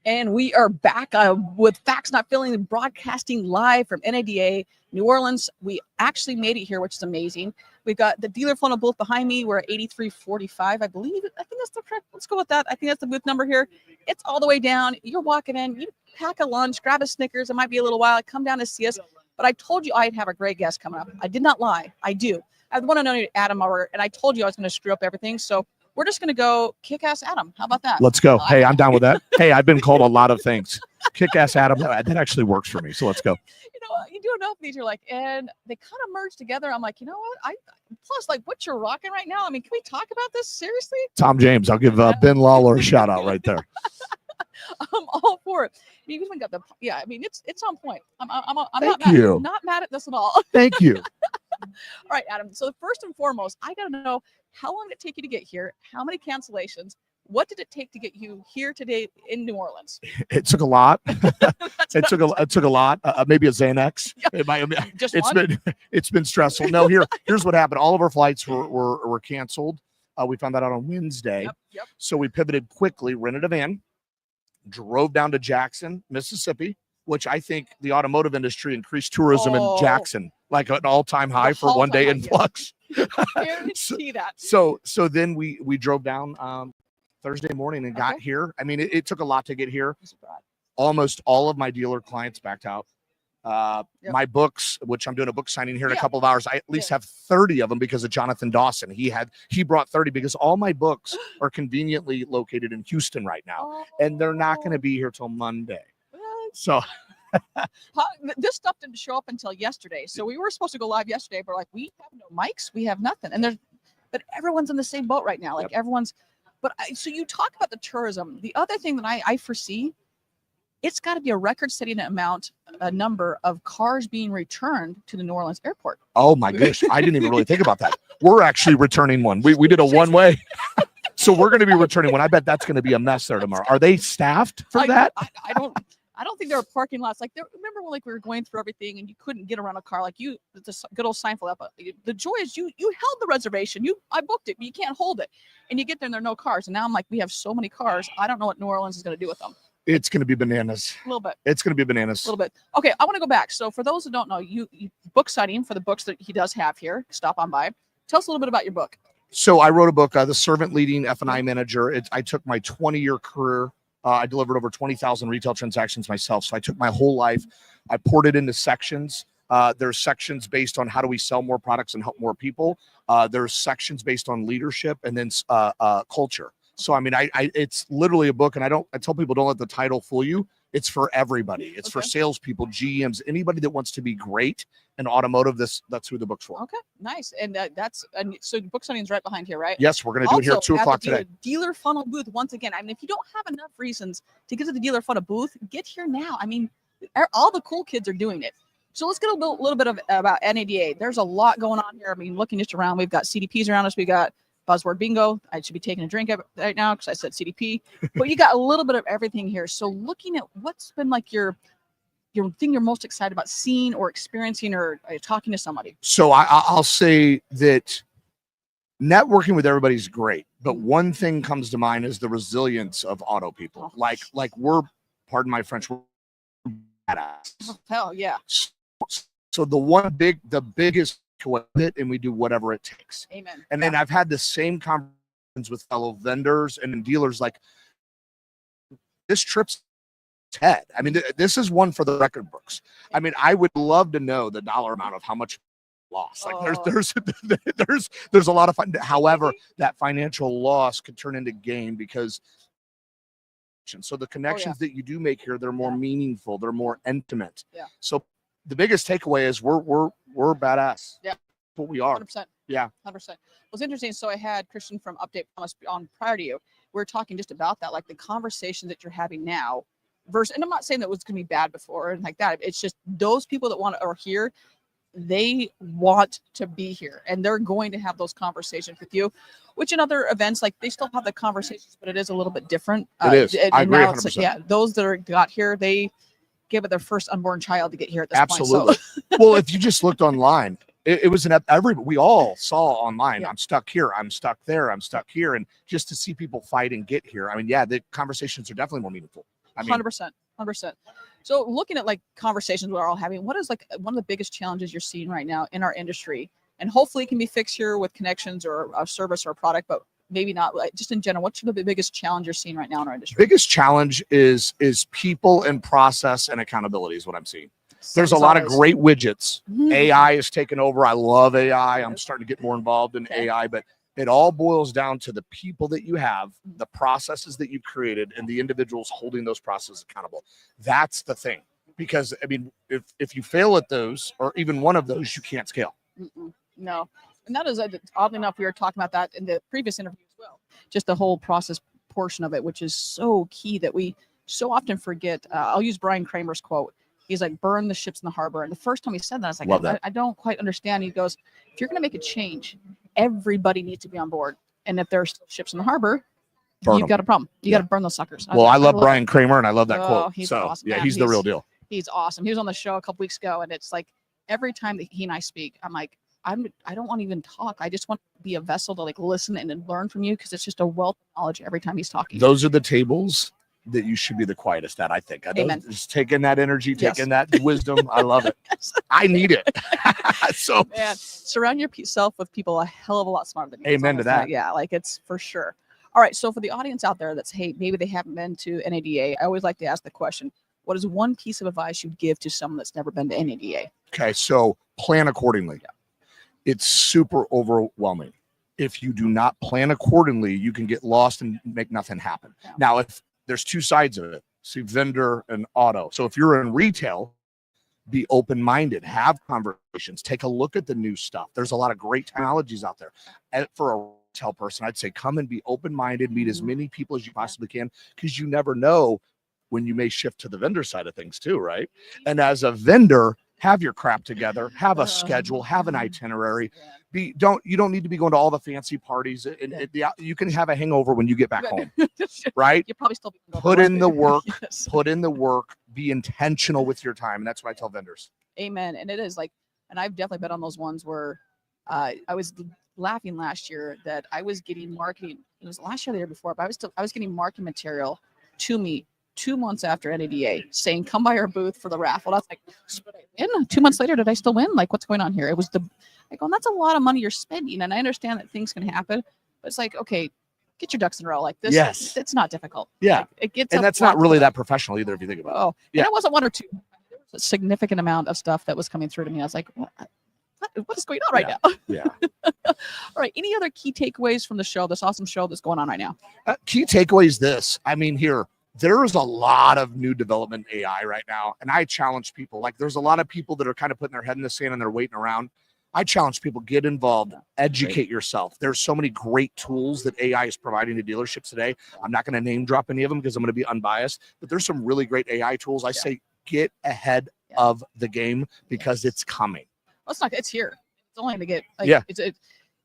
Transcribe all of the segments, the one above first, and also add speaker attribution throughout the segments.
Speaker 1: And we are back with Facts Not Filling, broadcasting live from NADA, New Orleans. We actually made it here, which is amazing. We've got the dealer funnel booth behind me. We're at 8345, I believe. I think that's the correct. Let's go with that. I think that's the booth number here. It's all the way down. You're walking in. You pack a lunch, grab a Snickers. It might be a little while. Come down to see us. But I told you I'd have a great guest coming up. I did not lie. I do. I want to know Adam over, and I told you I was going to screw up everything. So we're just going to go kick-ass Adam. How about that?
Speaker 2: Let's go. Hey, I'm down with that. Hey, I've been called a lot of things. Kick-ass Adam. That actually works for me. So let's go.
Speaker 1: You know, you do enough of these, you're like, and they kind of merge together. I'm like, you know what? Plus, like, what you're rocking right now. I mean, can we talk about this seriously?
Speaker 2: Tom James. I'll give Ben Lawler a shout out right there.
Speaker 1: I'm all for it. You even got I mean, it's on point. I'm not mad at this at all.
Speaker 2: Thank you.
Speaker 1: All right, Adam. So first and foremost, I got to know, how long did it take you to get here? How many cancellations? What did it take to get you here today in New Orleans?
Speaker 2: It took a lot. It took a lot. Maybe a Xanax.
Speaker 1: Yeah.
Speaker 2: It's been stressful. No, here's what happened. All of our flights were canceled. We found that out on Wednesday.
Speaker 1: Yep.
Speaker 2: So we pivoted quickly, rented a van, drove down to Jackson, Mississippi, which I think the automotive industry increased tourism in Jackson, like an all-time high for one day influx.
Speaker 1: See that.
Speaker 2: So then we drove down Thursday morning and got here. I mean, it took a lot to get here. Almost all of my dealer clients backed out. My books, which I'm doing a book signing here in a couple of hours, I at least have 30 of them because of Jonathan Dawson. He brought 30 because all my books are conveniently located in Houston right now, and they're not going to be here till Monday. So
Speaker 1: this stuff didn't show up until yesterday. So we were supposed to go live yesterday, but like, we have no mics, we have nothing, but everyone's in the same boat right now. Like everyone's. So you talk about the tourism. The other thing that I foresee, it's got to be a record-setting a number of cars being returned to the New Orleans airport.
Speaker 2: Oh my gosh, I didn't even really think about that. We're actually returning one. We did a one-way, so we're going to be returning one. I bet that's going to be a mess there tomorrow. Are they staffed for that?
Speaker 1: I don't think there are parking lots like there. Remember when we were going through everything and you couldn't get around a car, like the good old Seinfeld. The joy is you held the reservation. I booked it, but you can't hold it, and you get there and there are no cars. And now I'm like, we have so many cars. I don't know what New Orleans is going to do with them.
Speaker 2: It's going to be bananas.
Speaker 1: A little bit.
Speaker 2: It's going to be bananas.
Speaker 1: A little bit. Okay, I want to go back. So for those who don't know, you book signing for the books that he does have here. Stop on by. Tell us a little bit about your book.
Speaker 2: So I wrote a book, The Servant Leading F&I Manager. I took my 20-year career. I delivered over 20,000 retail transactions myself. So I took my whole life. I poured it into sections. There's sections based on how do we sell more products and help more people. There's sections based on leadership and then culture. So, I mean, it's literally a book, and I tell people, don't let the title fool you. It's for everybody. It's for salespeople, GMs, anybody that wants to be great in automotive. That's who the book's for.
Speaker 1: Okay, nice. And so book signing's right behind here, right?
Speaker 2: Yes, we're going to do it here at 2 o'clock today.
Speaker 1: Dealer funnel booth once again. I mean, if you don't have enough reasons to get to the dealer funnel booth, get here now. I mean, all the cool kids are doing it. So let's get a little bit about NADA. There's a lot going on here. I mean, looking just around, we've got CDPs around us. We got buzzword bingo. I should be taking a drink right now because I said CDP, but you got a little bit of everything here. So looking at what's been like your thing you're most excited about seeing or experiencing or talking to somebody.
Speaker 2: So I'll say that networking with everybody is great, but one thing comes to mind is the resilience of auto people. Like we're, pardon my French, we're badass.
Speaker 1: Oh, hell yeah.
Speaker 2: So the biggest with it, and we do whatever it takes.
Speaker 1: Amen.
Speaker 2: And then I've had the same conversations with fellow vendors and dealers, like, this trip's head. I mean, this is one for the record books. I mean, I would love to know the dollar amount of how much loss. Like there's a lot of fun. However, that financial loss could turn into gain because so the connections that you do make here, they're more meaningful, they're more intimate.
Speaker 1: Yeah.
Speaker 2: So the biggest takeaway is we're badass.
Speaker 1: Yeah.
Speaker 2: That's what we are.
Speaker 1: 100%.
Speaker 2: Yeah.
Speaker 1: 100%. It was interesting. So I had Christian from Update Promise on prior to you. We were talking just about that, like the conversations that you're having now versus, and I'm not saying that it was going to be bad before and like that. It's just those people that are here, they want to be here and they're going to have those conversations with you, which in other events, like they still have the conversations, but it is a little bit different.
Speaker 2: It is. I agree 100%.
Speaker 1: Yeah. Those that got here, they gave it their first unborn child to get here at this
Speaker 2: Absolutely.
Speaker 1: point. So.
Speaker 2: Well, if you just looked online, it was we all saw online. Yeah. I'm stuck here. I'm stuck there. I'm stuck here. And just to see people fight and get here. I mean, yeah, the conversations are definitely more meaningful. I mean,
Speaker 1: 100%. So looking at like conversations we're all having, what is like one of the biggest challenges you're seeing right now in our industry? And hopefully it can be fixed here with connections or a service or a product, but maybe not. Like, just in general, what's the biggest challenge you're seeing right now in our industry?
Speaker 2: Biggest challenge is people and process and accountability is what I'm seeing. There's a lot of great widgets. AI is taking over. I love AI. I'm starting to get more involved in AI, but it all boils down to the people that you have, the processes that you've created, and the individuals holding those processes accountable. That's the thing. Because I mean, if you fail at those, or even one of those, you can't scale.
Speaker 1: No. And that is, oddly enough, we were talking about that in the previous interview as well. Just the whole process portion of it, which is so key that we so often forget. I'll use Brian Kramer's quote. He's like, burn the ships in the harbor. And the first time he said that, I was like, I don't quite understand. He goes, if you're going to make a change, everybody needs to be on board. And if there's ships in the harbor, you've got a problem. You got to burn those suckers.
Speaker 2: Well, I love Brian Kramer, and I love that quote.
Speaker 1: He's
Speaker 2: so
Speaker 1: awesome,
Speaker 2: yeah,
Speaker 1: man.
Speaker 2: he's the real deal.
Speaker 1: He's awesome. He was on the show a couple weeks ago, and it's like every time that he and I speak, I'm like, I don't want to even talk. I just want to be a vessel to like listen and learn from you, because it's just a wealth of knowledge every time he's talking.
Speaker 2: Those are the tables that you should be the quietest at, I think.
Speaker 1: Amen.
Speaker 2: Just taking that energy, taking that wisdom. I love it. I need it. So
Speaker 1: man, surround yourself with people a hell of a lot smarter than you.
Speaker 2: Amen to that.
Speaker 1: Yeah, like it's for sure. All right. So for the audience out there that's, hey, maybe they haven't been to NADA, I always like to ask the question, what is one piece of advice you'd give to someone that's never been to NADA? Okay,
Speaker 2: so plan accordingly. Yeah. It's super overwhelming. If you do not plan accordingly, you can get lost and make nothing happen. Yeah. Now, if there's two sides of it, see, vendor and auto. So if you're in retail, be open-minded, have conversations, take a look at the new stuff. There's a lot of great technologies out there. And for a retail person, I'd say come and be open-minded, meet as many people as you possibly can, because you never know when you may shift to the vendor side of things too, right? And as a vendor, have your crap together, have a schedule, have an itinerary. You don't need to be going to all the fancy parties, and you can have a hangover when you get back home, right?
Speaker 1: You probably still
Speaker 2: put in the work, put in the work, be intentional with your time. And that's what I tell vendors.
Speaker 1: Amen. And it is like, and I've definitely been on those ones where I was laughing last year that I was getting marketing. It was last year or the year before, but I was getting marketing material to me 2 months after NADA saying, come by our booth for the raffle. That's like, and 2 months later, did I still win? Like, what's going on here? It was I go, that's a lot of money you're spending. And I understand that things can happen, but it's like, okay, get your ducks in a row. Like this,
Speaker 2: yes,
Speaker 1: it's not difficult.
Speaker 2: Yeah.
Speaker 1: Like, it gets,
Speaker 2: and that's not really that professional either, if you think about it.
Speaker 1: Oh, yeah. And it wasn't one or two. There was a significant amount of stuff that was coming through to me. I was like, what is going on right now?
Speaker 2: Yeah.
Speaker 1: All right. Any other key takeaways from the show, this awesome show that's going on right now?
Speaker 2: Key takeaways this. I mean, there is a lot of new development AI right now. And I challenge people, like there's a lot of people that are kind of putting their head in the sand and they're waiting around. I challenge people, get involved, educate yourself. There's so many great tools that AI is providing to dealerships today. I'm not going to name drop any of them because I'm going to be unbiased, but there's some really great AI tools. I say get ahead of the game because it's coming.
Speaker 1: Well, it's here. It's only going to get, like,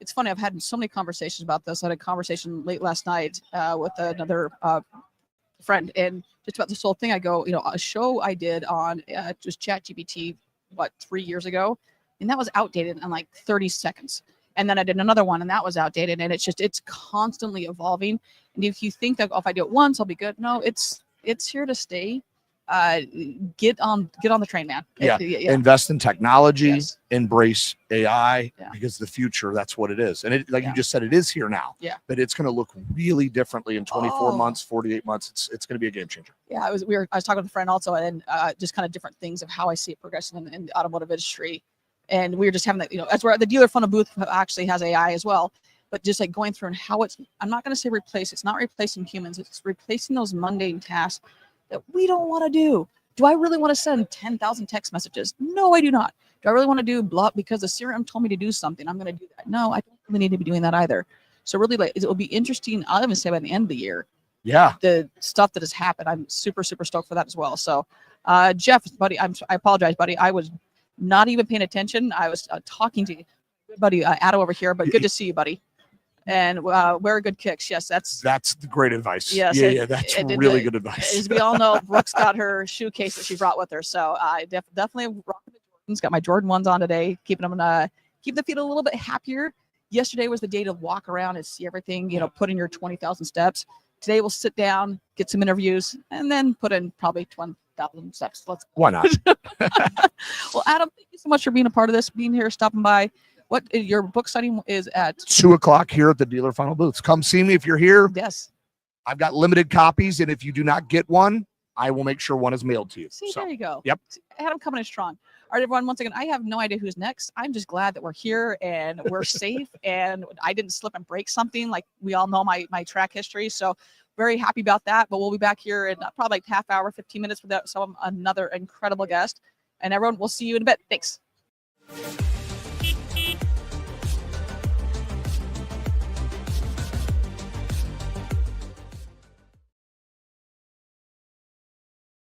Speaker 1: it's funny. I've had so many conversations about this. I had a conversation late last night with another friend, and just about this whole thing. I go, a show I did on just ChatGPT, 3 years ago, and that was outdated in like 30 seconds. And then I did another one, and that was outdated. And it's constantly evolving. And if you think that if I do it once, I'll be good, no, it's here to stay. Get on the train, man.
Speaker 2: Yeah. Invest in technology, embrace AI, because the future, that's what it is. And it, like you just said, it is here now. Yeah. But it's going to look really differently in 24 months, 48 months. It's going to be a game changer. Yeah.
Speaker 1: I was talking with a friend also, and just kind of different things of how I see it progressing in the automotive industry. And we were just having that, that's where the dealer funnel booth actually has AI as well. But just like going through and how I'm not going to say replace. It's not replacing humans. It's replacing those mundane tasks that we don't want to do. Do I really want to send 10,000 text messages? No, I do not. Do I really want to do blah because the CRM told me to do something? I'm going to do that. No, I don't really need to be doing that either. So really, like, it will be interesting. I'll even say by the end of the year, the stuff that has happened. I'm super, super stoked for that as well. So, Jeff, buddy, I apologize, buddy. I was not even paying attention. I was talking to buddy Addo over here, but good to see you, buddy. And wear good kicks. Yes, that's the great advice. Yes, that's really good advice. As we all know, Brooke's got her shoe case that she brought with her. So I definitely rocking the Jordans. Got my Jordan 1s on today, keeping them keep the feet a little bit happier. Yesterday was the day to walk around and see everything. Put in your 20,000 steps. Today we'll sit down, get some interviews, and then put in probably 20,000 steps.
Speaker 2: Why not?
Speaker 1: Well, Adam, thank you so much for being a part of this, being here, stopping by. What your book signing is at
Speaker 2: 2:00 here at the dealer final booths. Come see me if you're here.
Speaker 1: Yes.
Speaker 2: I've got limited copies, and if you do not get one, I will make sure one is mailed to you.
Speaker 1: See, there you go.
Speaker 2: Yep.
Speaker 1: Adam coming in strong. All right, everyone, once again, I have no idea who's next. I'm just glad that we're here and we're safe and I didn't slip and break something. Like we all know my track history. So very happy about that. But we'll be back here in probably like half hour, 15 minutes with another incredible guest. And everyone, we'll see you in a bit. Thanks.